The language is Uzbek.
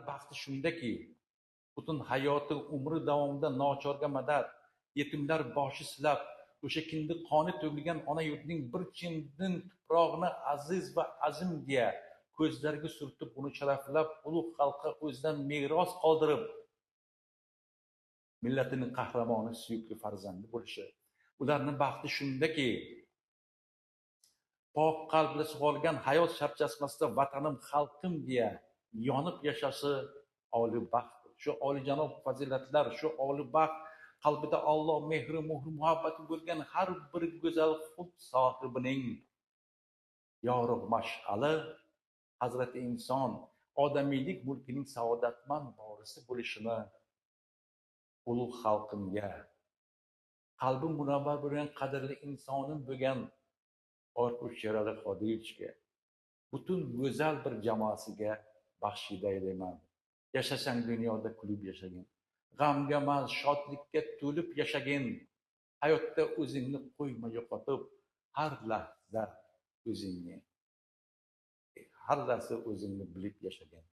baxti shundaki, butun hayoti umri davomida nochorga madad, yetimlar boshi silab, o'sha kindi qoni to'kilgan ona yurtning bir chimdin tuprog'ini aziz va azim deya ko'zlariga surtib, uni sharaflab, ulug' xalqqa o'zidan meros qoldirib, millatining qahramoni, suyukli farzandi bo'lishi. Ularning baxti shundaki, pok qalbda sug'organ hayot sharchasmasida vatanim, xalqim deya yonib yashashi oliy baxt. Shu oliyjanob fazilatlar, shu oliy baxt qalbida Alloh mehri, muhabbati bo'lgan har bir go'zal xulq sohibining yorug' mash'ali Hazrati inson odamiylik mulkining saodatmand vorisi bo'lishini ulug' xalqimga, qalbi munavvar bo'lgan qadrli insonim bo'lgan Orkut Sherali Qodirovga, butun go'zal bir jamoasiga baxshida aylayman. Yashasang dunyoda kulib yashagin. G'amga emas, shodlikka to'lib yashagin. Hayotda o'zingni qo'yma yo'qotib, har lahza o'zingni bilib yashagin.